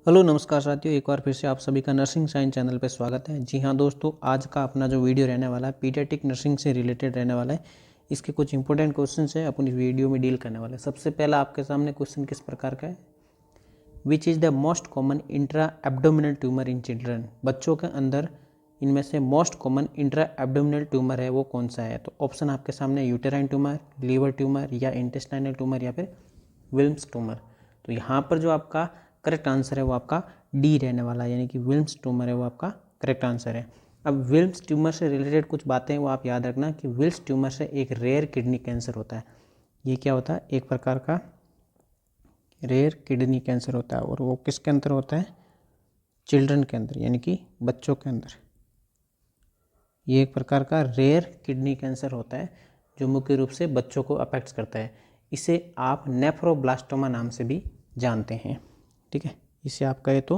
Hello नमस्कार साथियों, एक बार फिर से आप सभी का नर्सिंग साइंस चैनल पर स्वागत है। जी हाँ दोस्तों, आज का अपना जो वीडियो रहने वाला है पीडियाट्रिक नर्सिंग से रिलेटेड रहने वाला है। इसके कुछ इंपॉर्टेंट क्वेश्चन है अपन इस वीडियो में डील करने वाले हैं। सबसे पहला आपके सामने क्वेश्चन किस प्रकार का है, which is the most common intra abdominal tumour in children. बच्चों के अंदर इनमें से most common intra abdominal tumour है वो कौन सा है। तो ऑप्शन आपके सामने यूटेराइन ट्यूमर, लीवर ट्यूमर या इंटेस्टाइनल ट्यूमर या फिर विल्म्स ट्यूमर। तो यहाँ पर जो आपका करेक्ट आंसर है वो आपका डी रहने वाला है, यानी कि विल्म्स ट्यूमर है वो आपका करेक्ट आंसर है। अब विल्म्स ट्यूमर से रिलेटेड कुछ बातें वो आप याद रखना कि विल्म्स ट्यूमर से एक रेयर किडनी कैंसर होता है। ये क्या होता है, एक प्रकार का रेयर किडनी कैंसर होता है और वो किसके अंदर होता है, चिल्ड्रन के अंदर, यानी कि बच्चों के अंदर। ये एक प्रकार का रेयर किडनी कैंसर होता है जो मुख्य रूप से बच्चों को अफेक्ट करता है। इसे आप नेफ्रोब्लास्टोमा नाम से भी जानते हैं। ठीक है, इसे आप कहे तो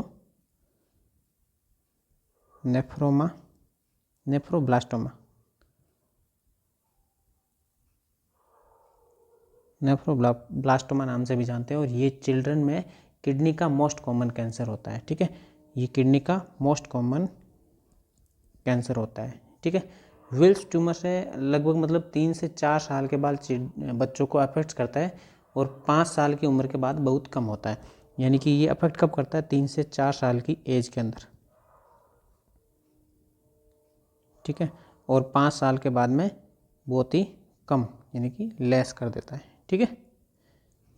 नेफ्रोब्लास्टोमा नाम से भी जानते हैं। और ये चिल्ड्रन में किडनी का मोस्ट कॉमन कैंसर होता है। ठीक है, ये किडनी का मोस्ट कॉमन कैंसर होता है। ठीक है, विल्स ट्यूमर से लगभग मतलब 3 से 4 साल के बाद बच्चों को अफेक्ट करता है और 5 साल की उम्र के बाद बहुत कम होता है। यानी कि ये अफेक्ट कब करता है, 3 से 4 साल की एज के अंदर। ठीक है, और 5 साल के बाद में बहुत ही कम, यानी कि लेस कर देता है। ठीक है,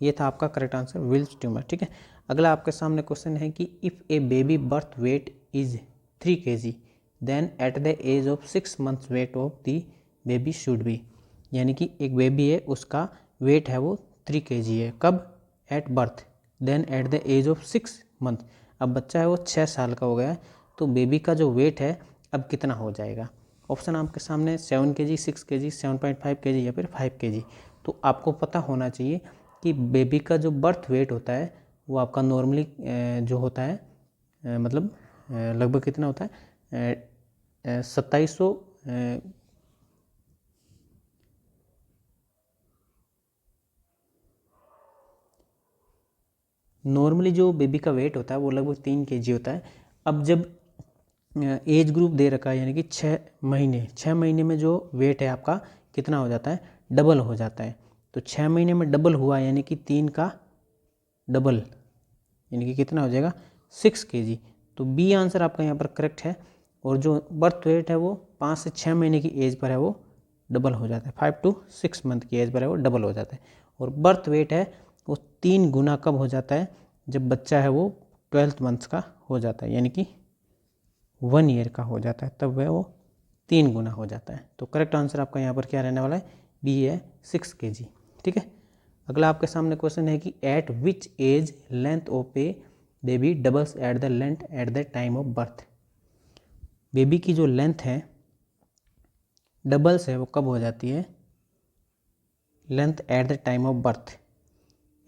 ये था आपका करेक्ट आंसर, विल्स ट्यूमर। ठीक है, अगला आपके सामने क्वेश्चन है कि if a baby birth weight is 3 kg then at the age of 6 months weight of the baby should be. यानी कि एक बेबी है, उसका वेट है वो 3 kg है, कब, at birth, then at the age of 6 months। अब बच्चा है वो 6 साल का हो गया है, तो बेबी का जो वेट है अब कितना हो जाएगा। ऑप्शन आपके सामने 7 kg, 6 kg, 7.5 kg या फिर 5 kg। तो आपको पता होना चाहिए कि बेबी का जो बर्थ वेट होता है वो आपका नॉर्मली जो होता है मतलब लगभग कितना होता है, 2700 नॉर्मली जो बेबी का वेट होता है वो लगभग 3 kg होता है। अब जब एज ग्रुप दे रखा है, यानी कि 6 महीने में जो वेट है आपका कितना हो जाता है, डबल हो जाता है। तो 6 महीने में डबल हुआ, यानी कि 3 का डबल, यानी कि कितना हो जाएगा, 6 kg। तो बी आंसर आपका यहाँ पर करेक्ट है। और जो बर्थ वेट है वो 5 से 6 महीने की एज पर है वो डबल हो जाता है, 5 to 6 month की एज पर है वो डबल हो जाता है। और बर्थ वेट है वो 3 गुना कब हो जाता है, जब बच्चा है वो 12 months का हो जाता है, यानी कि 1 year का हो जाता है, तब वह वो 3 गुना हो जाता है। तो करेक्ट आंसर आपका यहाँ पर क्या रहने वाला है, बी है, 6 kg। ठीक है, अगला आपके सामने क्वेश्चन है कि at which age length of a baby doubles at the length at the time of birth. Baby की जो लेंथ है डबल्स है वो कब हो जाती है, length at the time of birth.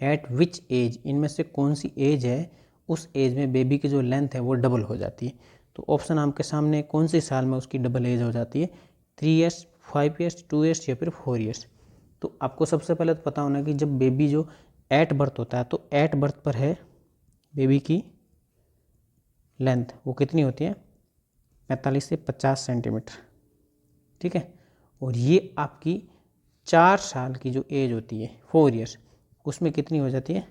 At which age, इनमें से कौन सी एज है, उस एज में बेबी की जो लेंथ है वो डबल हो जाती है। तो ऑप्शन आपके सामने कौन सी साल में उसकी डबल एज हो जाती है, 3 years, 5 years, 2 years या फिर 4 years। तो आपको सबसे पहले तो पता होना कि जब बेबी जो एट बर्थ होता है, तो एट बर्थ पर है बेबी की लेंथ वो कितनी होती है, 45 से 50 सेंटीमीटर। ठीक है, और ये आपकी 4 साल की जो एज होती है, 4 years, उसमें कितनी हो जाती है,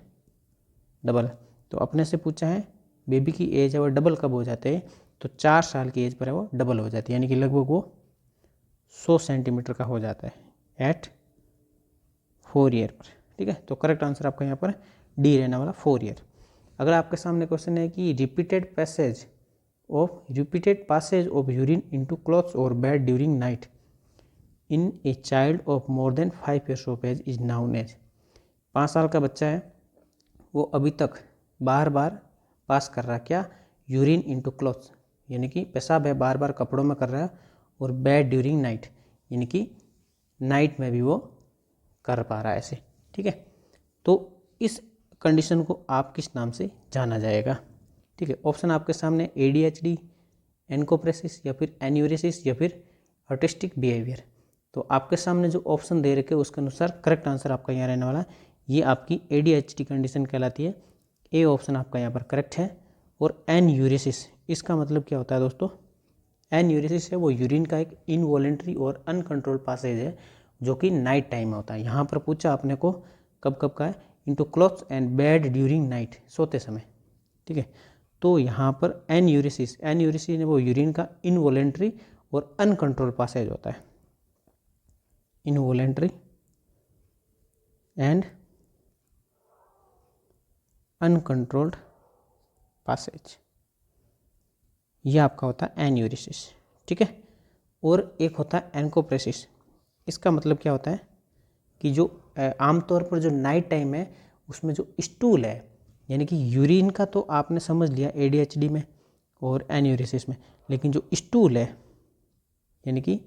डबल। तो अपने से पूछा है बेबी की एज है वो डबल कब हो जाते हैं, तो 4 साल की एज पर है वो डबल हो जाती है, यानी कि लगभग वो 100 सेंटीमीटर का हो जाता है एट 4 year पर। ठीक है, तो करेक्ट आंसर आपका यहाँ पर डी रहने वाला, 4 year। अगर आपके सामने क्वेश्चन है कि repeated passage of urine into clothes और bed during night in a child of more than 5 years of age is known as. 5 साल का बच्चा है वो अभी तक बार बार पास कर रहा है क्या, यूरिन इनटू क्लॉथ्स, यानी कि पेशाब है बार बार कपड़ों में कर रहा है, और बेड ड्यूरिंग नाइट, यानी कि नाइट में भी वो कर पा रहा है ऐसे। ठीक है, तो इस कंडीशन को आप किस नाम से जाना जाएगा। ठीक है, ऑप्शन आपके सामने ADHD, एनकोप्रेसिस या फिर एन्यूरेसिस या फिर ऑटिस्टिक बिहेवियर। तो आपके सामने जो ऑप्शन दे रखे उसके अनुसार करेक्ट आंसर आपका यहाँ रहने वाला है, ये आपकी ADHD कंडीशन कहलाती है। ए ऑप्शन आपका यहाँ पर करेक्ट है। और एन्यूरेसिस, इसका मतलब क्या होता है दोस्तों? एन्यूरेसिस है वो यूरिन का एक इनवॉलेंट्री और अनकंट्रोल्ड पासेज है जो कि नाइट टाइम में होता है। यहाँ पर पूछा आपने को कब कब का है, into clothes and bed during night, सोते समय, ठीक है। तो यहाँ पर एन्यूरेसिस वो यूरिन का इनवॉलेंट्री और अनकंट्रोल्ड पासेज होता है, इनवॉलेंट्री एंड अनकंट्रोल्ड पासेज, यह आपका होता है एन्यूरेसिस, ठीक है। और एक होता है एनकोप्रेसिस, इसका मतलब क्या होता है कि जो आमतौर पर जो नाइट टाइम है उसमें जो स्टूल है, यानी कि यूरिन का तो आपने समझ लिया एडीएचडी में और एन्यूरेसिस में, लेकिन जो स्टूल है, यानी कि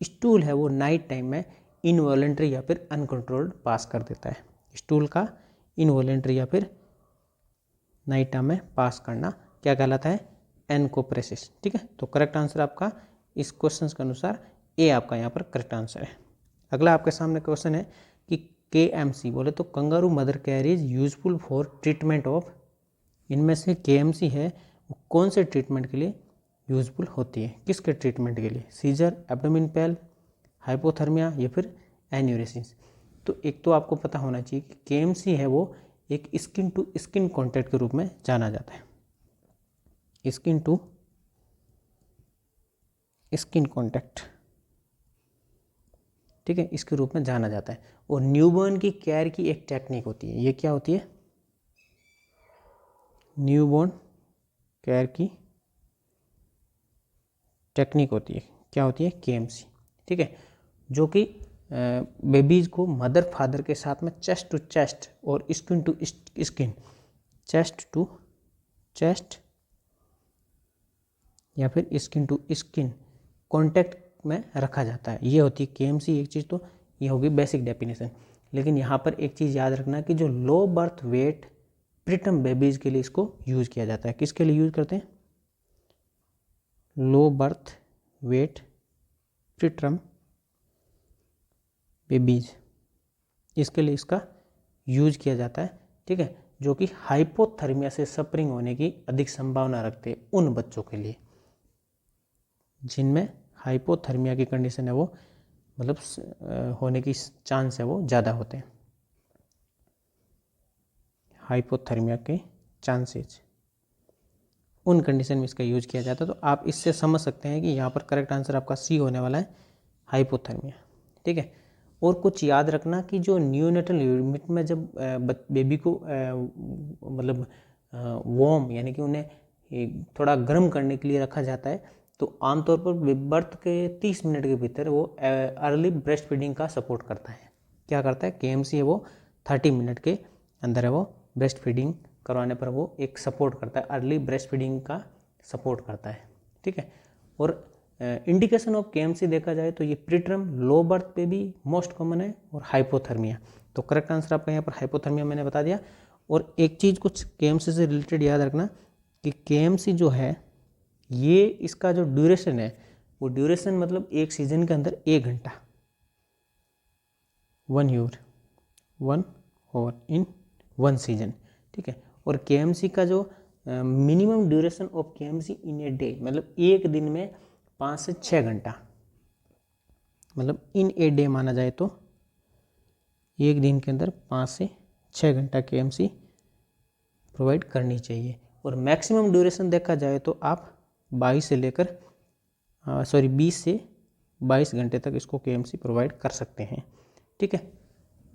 स्टूल है वो नाइट टाइम में इनवॉलेंट्री या फिर अनकंट्रोल्ड पास कर देता है। स्टूल का इनवॉलेंट्री या फिर नाइट टाइम में पास करना क्या कहलाता है? एनकोप्रेसिस, ठीक है। तो करेक्ट आंसर आपका इस क्वेश्चन के अनुसार ए आपका यहाँ पर करेक्ट आंसर है। अगला आपके सामने क्वेश्चन है कि KMC बोले तो kangaroo mother care is useful for treatment of, इनमें से KMC है वो कौन से ट्रीटमेंट के लिए यूजफुल होती है? किसके ट्रीटमेंट के लिए? सीजर, एब्डोमिन पेल, हाइपोथर्मिया या फिर एन्यूरेसिस। तो एक तो आपको पता होना चाहिए कि KMC है वो एक स्किन टू स्किन कॉन्टैक्ट के रूप में जाना जाता है, स्किन टू स्किन कॉन्टैक्ट, ठीक है, इसके रूप में जाना जाता है। और न्यूबॉर्न की केयर की एक टेक्निक होती है, ये क्या होती है? न्यूबॉर्न केयर की टेक्निक होती है, क्या होती है? KMC, ठीक है, जो कि बेबीज को मदर फादर के साथ में चेस्ट टू चेस्ट और skin to skin, chest to chest या फिर स्किन टू स्किन कॉन्टैक्ट में रखा जाता है, ये होती है KMC। एक चीज़ तो ये होगी बेसिक डेफिनेशन, लेकिन यहाँ पर एक चीज़ याद रखना कि जो low birth weight preterm babies के लिए इसको यूज़ किया जाता है। किसके लिए यूज़ करते हैं? Low birth weight preterm babies, इसके लिए इसका यूज किया जाता है, ठीक है, जो कि हाइपोथर्मिया से सफरिंग होने की अधिक संभावना रखते हैं उन बच्चों के लिए जिनमें हाइपोथर्मिया की कंडीशन है वो मतलब होने की चांस है वो ज़्यादा होते हैं, हाइपोथर्मिया के चांसेज, उन कंडीशन में इसका यूज किया जाता है। तो आप इससे समझ सकते हैं कि यहाँ पर करेक्ट आंसर आपका सी होने वाला है, हाइपोथर्मिया, ठीक है। और कुछ याद रखना कि जो न्यूनेटल यूनिट में जब बेबी को मतलब वार्म यानी कि उन्हें थोड़ा गर्म करने के लिए रखा जाता है, तो आमतौर पर बर्थ के 30 मिनट के भीतर वो अर्ली ब्रेस्ट फीडिंग का सपोर्ट करता है। क्या करता है? KMC है वो 30 मिनट के अंदर है वो ब्रेस्ट फीडिंग करवाने पर वो एक सपोर्ट करता है, अर्ली ब्रेस्ट फीडिंग का सपोर्ट करता है, ठीक है। और इंडिकेशन ऑफ KMC देखा जाए तो ये प्रीटर्म, लो बर्थ पे भी मोस्ट कॉमन है और हाइपोथर्मिया। तो करेक्ट आंसर आपका यहाँ पर हाइपोथर्मिया मैंने बता दिया। और एक चीज़ कुछ KMC से रिलेटेड याद रखना कि KMC जो है ये इसका जो ड्यूरेशन है वो ड्यूरेशन मतलब एक सीजन के अंदर 1 घंटा, 1 आवर इन 1 सीजन, ठीक है। और KMC का जो minimum duration of KMC in a day मतलब एक दिन में 5 से 6 घंटा, मतलब इन ए डे माना जाए तो एक दिन के अंदर 5 से 6 घंटा KMC प्रोवाइड करनी चाहिए। और मैक्सिमम ड्यूरेशन देखा जाए तो आप 20 से 22 घंटे तक इसको KMC प्रोवाइड कर सकते हैं, ठीक है।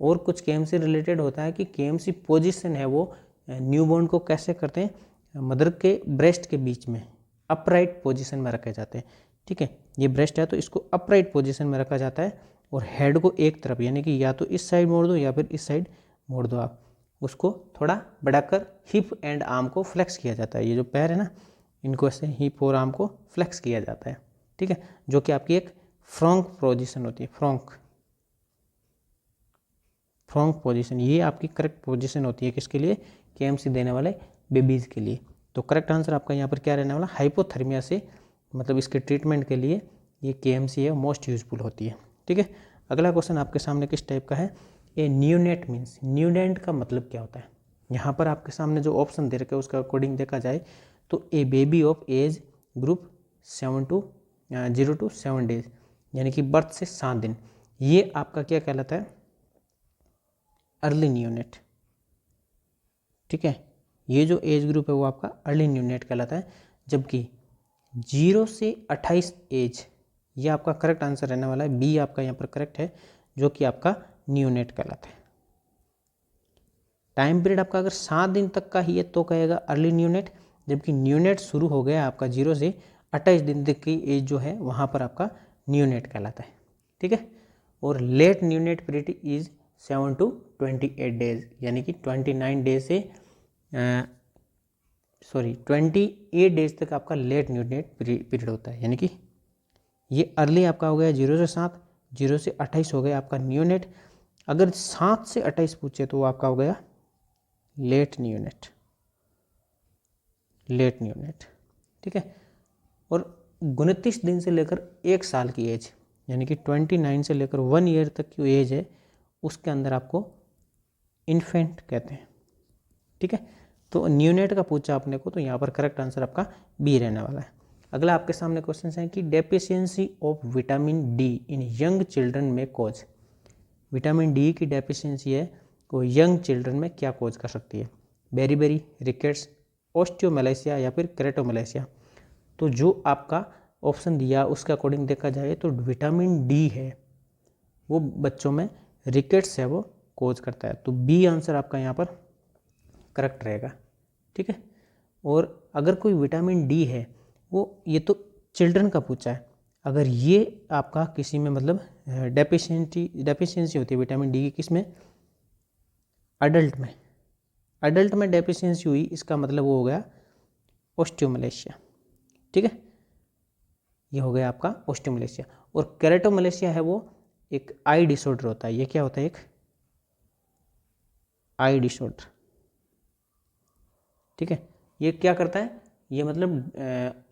और कुछ KMC रिलेटेड होता है कि KMC पोजीशन है वो न्यूबॉर्न को कैसे करते हैं? मदर के ब्रेस्ट के बीच में अपराइट पोजीशन में रखे जाते हैं, ठीक है। ये ब्रेस्ट है तो इसको अपराइट पोजीशन में रखा जाता है और हेड को एक तरफ यानी कि या तो इस साइड मोड़ दो या फिर इस साइड मोड़ दो, आप उसको थोड़ा बढ़ाकर हिप एंड आर्म को फ्लेक्स किया जाता है। ये जो पैर है ना इनको ऐसे हिप और आर्म को फ्लेक्स किया जाता है, ठीक है, जो कि आपकी एक फ्रॉन्क पोजीशन होती है, फ्रॉन्क पोजीशन, ये आपकी करेक्ट पोजीशन होती है किसके लिए? KMC देने वाले बेबीज़ के लिए। तो करेक्ट आंसर आपका यहाँ पर क्या रहने वाला? हाइपोथर्मिया से मतलब इसके ट्रीटमेंट के लिए ये KMC है मोस्ट यूजफुल होती है, ठीक है। अगला क्वेश्चन आपके सामने किस टाइप का है? ए न्यूनेट मीन्स, न्यूनेट का मतलब क्या होता है? यहाँ पर आपके सामने जो ऑप्शन दे रखे हैं उसका अकॉर्डिंग देखा जाए तो a baby of age group 0 to 7 days, यानी कि बर्थ से 7 दिन, ये आपका क्या कहलाता है? Early neonate. ठीक है, ये जो एज ग्रुप है वो आपका अर्ली न्यूनेट कहलाता है। जबकि 0 से 28 एज, ये आपका करेक्ट आंसर रहने वाला है, बी आपका यहाँ पर करेक्ट है, जो कि आपका न्यूनेट कहलाता है। टाइम पीरियड आपका अगर 7 दिन तक का ही है तो कहेगा अर्ली न्यूनेट, जबकि न्यूनेट शुरू हो गया आपका 0 से 28 दिन तक की एज जो है वहाँ पर आपका न्यूनेट कहलाता है। ठीक है, और late neonatal period is 7 to 28 days, यानी कि 29 डेज से 28 डेज तक आपका लेट न्यूनेट पीरियड होता है। यानी कि ये अर्ली आपका हो गया 0 से 7, 0 से 28 हो गया आपका न्यूनेट। अगर 7 से 28 पूछे तो वो आपका हो गया लेट न्यूनेट, लेट न्यूनेट। ठीक है, और 29 दिन से लेकर 1 साल की एज, यानी कि 29 से लेकर 1 ईयर तक की एज है, उसके अंदर आपको इन्फेंट कहते हैं। ठीक है, तो न्यूनेट का पूछा आपने को, तो यहाँ पर करेक्ट आंसर आपका बी रहने वाला है। अगला आपके सामने क्वेश्चन है कि deficiency of vitamin D in young children में कॉज, विटामिन डी की डेफिशिएंसी है वो यंग चिल्ड्रन में क्या कॉज कर सकती है? बेरीबेरी, रिकेट्स, ऑस्टियोमलेशिया या फिर केरेटोमलेशिया। तो जो आपका ऑप्शन दिया उसके अकॉर्डिंग देखा जाए तो विटामिन डी है वो बच्चों में रिकेट्स है वो कॉज करता है, तो बी आंसर आपका यहाँ पर करेक्ट रहेगा। ठीक है, और अगर कोई विटामिन डी है वो, ये तो चिल्ड्रन का पूछा है, अगर ये आपका किसी में मतलब डेफिशिएंसी होती है विटामिन डी की, किस में? अडल्ट में, अडल्ट में डेफिशिएंसी हुई, इसका मतलब वो हो गया ऑस्टियोमलेशिया। ठीक है, ये हो गया आपका ऑस्टियोमलेशिया। और केरेटोमलेशिया है वो एक आई डिसऑर्डर होता है, ये क्या होता है? एक आई डिसऑर्डर। ठीक है, ये क्या करता है? ये मतलब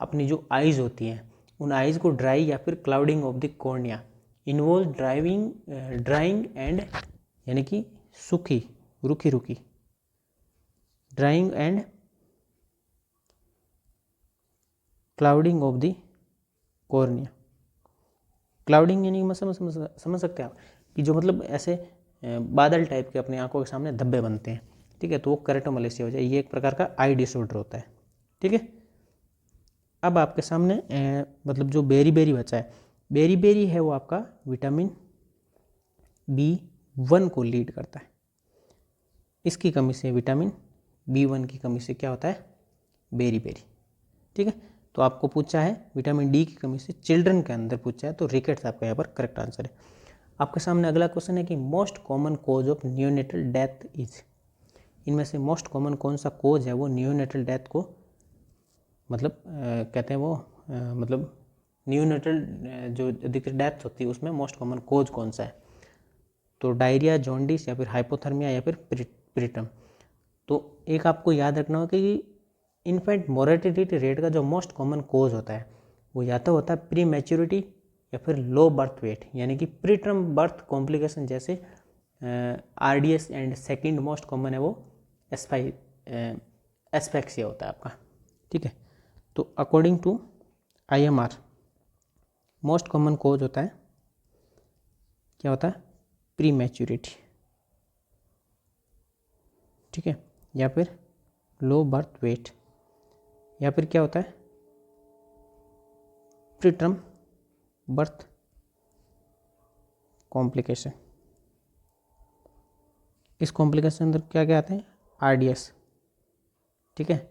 अपनी जो आइज होती हैं उन आइज को ड्राई या फिर clouding of the cornea, involve drying and, यानी कि सूखी, रूखी रूखी, drying and clouding of the cornea. Clouding यानी समझ सकते हैं आप कि जो मतलब ऐसे बादल टाइप के अपने आंखों के सामने धब्बे बनते हैं। ठीक है, तो वो केरेटोमलेशिया हो जाए, ये एक प्रकार का आई डिसऑर्डर होता है। ठीक है, अब आपके सामने मतलब जो बेरी बचा है, बेरी है वो आपका विटामिन B1 को लीड करता है। इसकी कमी से, विटामिन B1 की कमी से क्या होता है? बेरी। ठीक है, तो आपको पूछा है विटामिन डी की कमी से चिल्ड्रन के अंदर पूछा है, तो रिकेट्स आपका यहाँ पर करेक्ट आंसर है। आपके सामने अगला क्वेश्चन है कि most common cause of neonatal death is, इनमें से मोस्ट कॉमन कौन सा कोज है वो नियोनेटल डेथ को मतलब कहते हैं वो मतलब नियोनेटल जो अधिकतर डेथ होती है उसमें मोस्ट कॉमन कोज कौन सा है? तो डायरिया, जॉन्डिस या फिर हाइपोथर्मिया या फिर प्रीटर्म। तो एक आपको याद रखना होगा कि इन्फेंट मोर्टेलिटी रेट का जो मोस्ट कॉमन कोज होता है वो या तो होता है प्री मैच्योरिटी या फिर लो बर्थ वेट, यानी कि प्री टर्म बर्थ कॉम्प्लिकेशन जैसे RDS, and second most common है वो एस्पेक्सिया होता है आपका। ठीक है, तो according to IMR most common cause होता है, क्या होता है? Prematurity. ठीक है, या फिर लो बर्थ वेट, या फिर क्या होता है? Pre term birth complication. इस कॉम्प्लिकेशन अंदर क्या क्या आते हैं? RDS। ठीक है,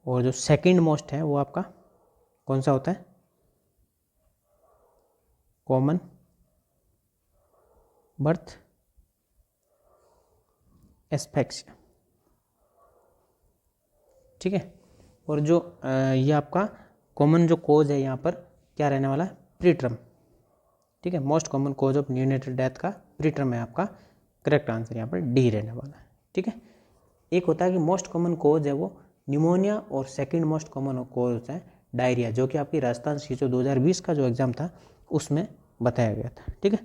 और जो सेकंड मोस्ट है वो आपका कौन सा होता है? Common birth asphyxia. ठीक है, और जो ये आपका कॉमन जो कोज है यहाँ पर क्या रहने वाला है? प्रीटर्म। ठीक है, most common cause of neonatal death का प्रीटर्म है आपका करेक्ट आंसर यहाँ पर डी रहने वाला है। ठीक है, एक होता है कि मोस्ट कॉमन कोज है वो निमोनिया, और सेकंड मोस्ट कॉमन कोज होता है डायरिया, जो कि आपकी राजस्थान सीजो 2020 का जो एग्जाम था उसमें बताया गया था। ठीक है,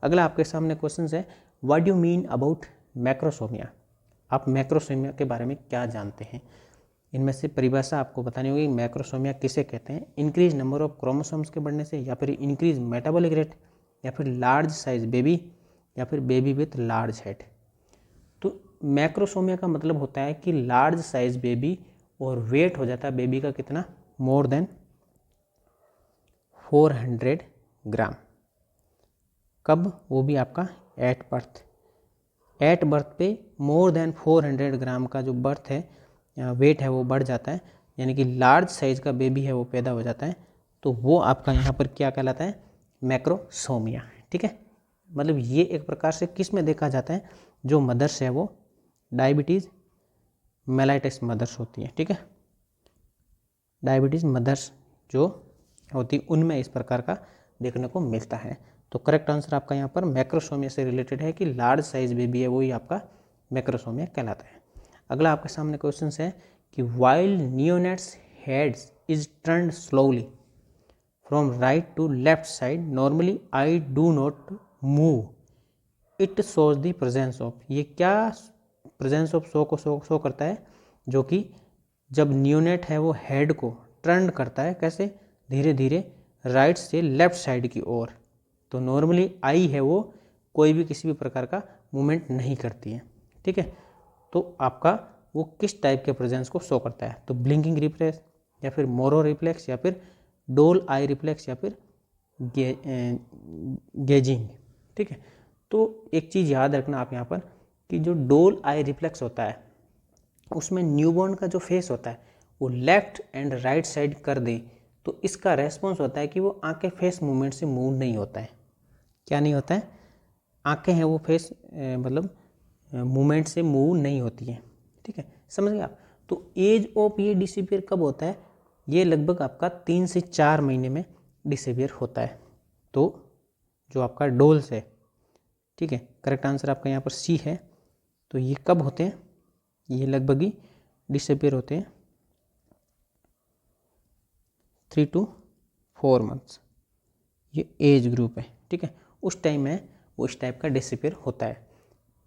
अगला आपके सामने क्वेश्चन है what do you mean about macrosomia, आप मैक्रोसोमिया के बारे में क्या जानते हैं? इनमें से परिभाषा आपको बतानी होगी, मैक्रोसोमिया किसे कहते हैं। इंक्रीज नंबर ऑफ क्रोमोसोम्स के बढ़ने से, या फिर इंक्रीज मेटाबॉलिक रेट, या फिर लार्ज साइज बेबी, या फिर बेबी विथ लार्ज हेड। तो मैक्रोसोमिया का मतलब होता है कि लार्ज साइज बेबी, और वेट हो जाता है बेबी का कितना, मोर देन 400 ग्राम। कब, वो भी आपका एट बर्थ। एट बर्थ पे मोर देन 400 ग्राम का जो बर्थ है, वेट है, वो बढ़ जाता है, यानी कि लार्ज साइज का बेबी है वो पैदा हो जाता है। तो वो आपका यहाँ पर क्या कहलाता है, मैक्रोसोमिया। ठीक है, मतलब ये एक प्रकार से किस में देखा जाता है, जो मदर्स है वो डायबिटीज़ मेलाइटस मदर्स होती है। ठीक है, डायबिटीज़ मदर्स जो होती उनमें इस प्रकार का देखने को मिलता है। तो करेक्ट आंसर आपका यहाँ पर मैक्रोसोमिया से रिलेटेड है कि लार्ज साइज बेबी है वही आपका मैक्रोसोमिया कहलाता है। अगला आपके सामने क्वेश्चन है कि while neonates heads is turned slowly from right to left side, normally I do not move, it shows the presence of. ये क्या प्रेजेंस ऑफ शो को शो करता है, जो कि जब नियोनेट है वो हेड को टर्न करता है, कैसे, धीरे धीरे राइट से लेफ्ट साइड की ओर। तो नॉर्मली आई है वो कोई भी किसी भी प्रकार का मूवमेंट नहीं करती है। ठीक है, तो आपका वो किस टाइप के प्रेजेंस को शो करता है, तो ब्लिंकिंग रिफ्लेक्स, या फिर मोरो रिफ्लेक्स, या फिर डोल आई रिफ्लेक्स, या फिर गेजिंग। ठीक है, तो एक चीज़ याद रखना आप यहाँ पर कि जो डोल आई रिफ्लेक्स होता है उसमें न्यूबॉर्न का जो फेस होता है वो लेफ्ट एंड राइट साइड कर दे, तो इसका रेस्पॉन्स होता है कि वो आंखें फेस मूवमेंट से मूव नहीं होता है। क्या नहीं होता है, आंखें हैं वो फेस मतलब मूवमेंट से मूव नहीं होती हैं। ठीक है, समझ गए आप। तो एज ऑफ ये डिसअपियर कब होता है, ये लगभग आपका 3 से 4 महीने में डिसअपियर होता है। तो जो आपका डोल्स है, ठीक है, करेक्ट आंसर आपका यहाँ पर सी है। तो ये कब होते हैं, ये लगभग ही डिसअपियर होते हैं 3 to 4 मंथ्स, ये एज ग्रुप है। ठीक है, उस टाइम में वो इस टाइप का डिसअपियर होता है।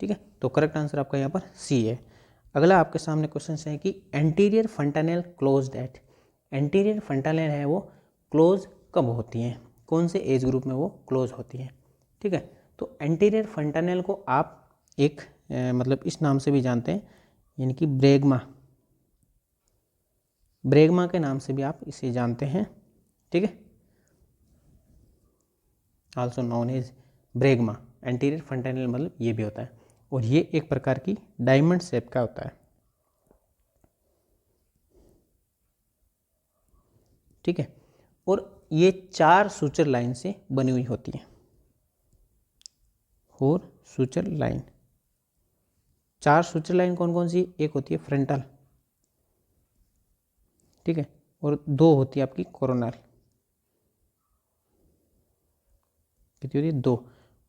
ठीक है, तो करेक्ट आंसर आपका यहाँ पर सी है। अगला आपके सामने क्वेश्चन है कि एंटीरियर फंटानेल क्लोज्ड एट। एंटीरियर फंटानेल है वो क्लोज कब होती हैं, कौन से एज ग्रुप में वो क्लोज होती हैं। ठीक है, तो एंटीरियर फंटानेल को आप एक मतलब इस नाम से भी जानते हैं, यानी कि ब्रेगमा, ब्रेगमा के नाम से भी आप इसे जानते हैं। ठीक है, आल्सो नॉन एज ब्रेगमा। एंटीरियर फंटानेल मतलब ये भी होता है, और ये एक प्रकार की डायमंड शेप का होता है। ठीक है, और ये 4 सूचर लाइन से बनी हुई होती है, 4 सूचर लाइन। 4 सूचर लाइन कौन कौन सी, एक होती है फ्रंटल, ठीक है, और 2 होती है आपकी कोरोनल, कितनी होती है 2,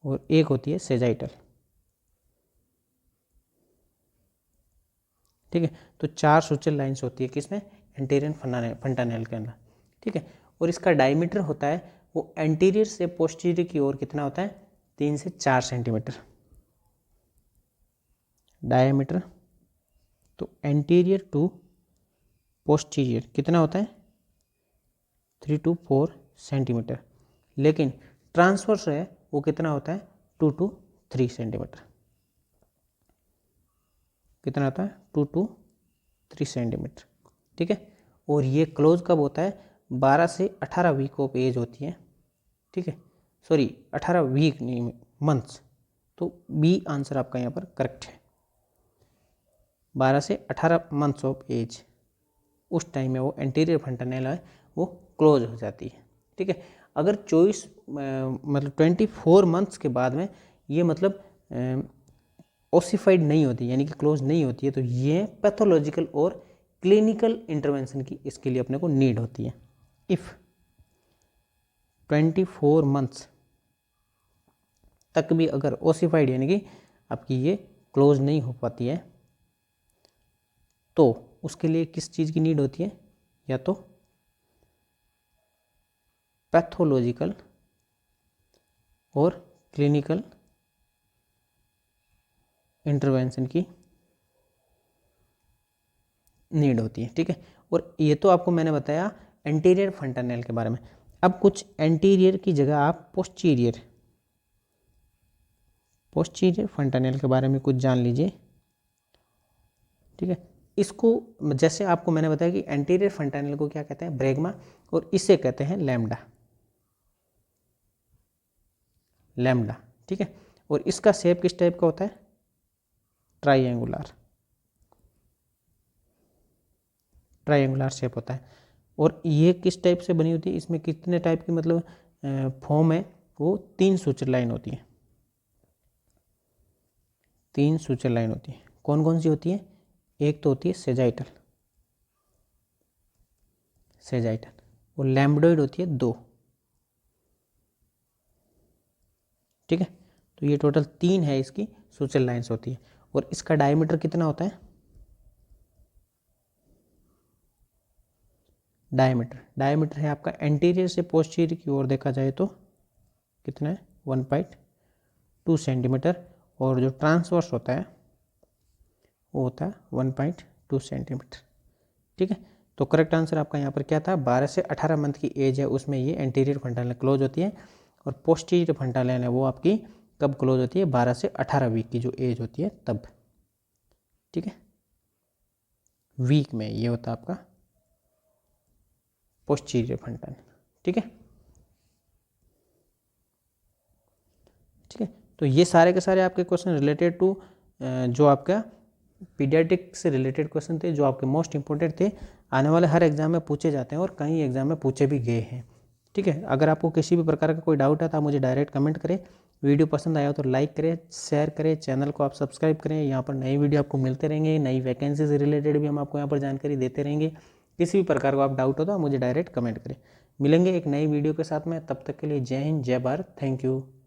और एक होती है सेजाइटल। ठीक है, तो 4 सूचर लाइन्स होती है किसमें, एंटीरियर फंटानेल के अंदर। ठीक है, और इसका डायमीटर होता है वो एंटीरियर से पोस्टीरियर की ओर कितना होता है, 3 से 4 सेंटीमीटर डायमीटर। तो एंटीरियर टू पोस्टीरियर कितना होता है, 3 to 4 सेंटीमीटर, लेकिन ट्रांसवर्स है वो कितना होता है, 2 to 3 सेंटीमीटर। कितना होता है, 2 to 3 सेंटीमीटर। ठीक है, और ये क्लोज कब होता है, 12 से 18 वीक ऑफ एज होती है। ठीक है, सॉरी 18 वीक नहीं, मंथ्स। तो बी आंसर आपका यहाँ पर करेक्ट है, 12 से 18 मंथ्स ऑफ एज, उस टाइम में वो एंटीरियर फंटानेल है वो क्लोज हो जाती है। ठीक है, अगर 24 मतलब 24 मंथ्स के बाद में ये मतलब ओसिफाइड नहीं होती, यानी कि क्लोज नहीं होती है, तो ये पैथोलॉजिकल और क्लिनिकल इंटरवेंशन की इसके लिए अपने को नीड होती है। इफ़ 24 मंथ्स तक भी अगर ओसिफाइड यानी कि आपकी ये क्लोज नहीं हो पाती है, तो उसके लिए किस चीज़ की नीड होती है, या तो पैथोलॉजिकल और क्लिनिकल इंटरवेंशन की नीड होती है, ठीक है। और ये तो आपको मैंने बताया एंटीरियर फंटानेल के बारे में। अब कुछ एंटीरियर की जगह आप पोस्टीरियर फंटानेल के बारे में कुछ जान लीजिए, ठीक है। इसको जैसे आपको मैंने बताया कि एंटीरियर फंटानेल को क्या कहते हैं, ब्रैगमा, और इसे कहते हैं लैम्डा, ठीक है। और इसका शेप किस टाइप का होता है, ट्राइंगुलर शेप होता है। और ये किस टाइप से बनी होती है, इसमें कितने टाइप की मतलब फॉर्म है, वो 3 सूचर लाइन होती है, 3 सूचर लाइन होती है। कौन कौन सी होती है, एक तो होती है सेजाइटल, और लैम्बडोइड होती है 2, ठीक है। तो ये टोटल 3 है इसकी सूचर लाइन्स होती है। और इसका डायमीटर कितना होता है, डायमीटर है आपका एंटीरियर से पोस्टीरियर की ओर देखा जाए तो कितना है, 1.2 सेंटीमीटर, और जो ट्रांसवर्स होता है वो होता है 1.2 सेंटीमीटर, ठीक है। तो करेक्ट आंसर आपका यहाँ पर क्या था, 12 से 18 मंथ की एज है उसमें ये एंटीरियर फंटानेल क्लोज होती है, और पोस्टीरियर फंटानेल है वो आपकी कब क्लोज होती है, 12 से 18 वीक की जो एज होती है तब, ठीक है। वीक में ये होता है आपका पोस्टीरियर फंटानेल, ठीक है, ठीक है। तो ये सारे के सारे आपके क्वेश्चन रिलेटेड टू जो आपका पीडियाट्रिक से रिलेटेड क्वेश्चन थे, जो आपके मोस्ट इंपॉर्टेंट थे, आने वाले हर एग्जाम में पूछे जाते हैं और कई एग्जाम में पूछे भी गए हैं, ठीक है। अगर आपको किसी भी प्रकार का कोई डाउट है तो आप मुझे डायरेक्ट कमेंट करें। वीडियो पसंद आया हो तो लाइक करें, शेयर करें, चैनल को आप सब्सक्राइब करें। यहाँ पर नई वीडियो आपको मिलते रहेंगे, नई वैकेंसी से रिलेटेड भी हम आपको यहाँ पर जानकारी देते रहेंगे। किसी भी प्रकार का आप डाउट हो तो आप मुझे डायरेक्ट कमेंट करें। मिलेंगे एक नई वीडियो के साथ में, तब तक के लिए जय हिंद, जय भारत, थैंक यू।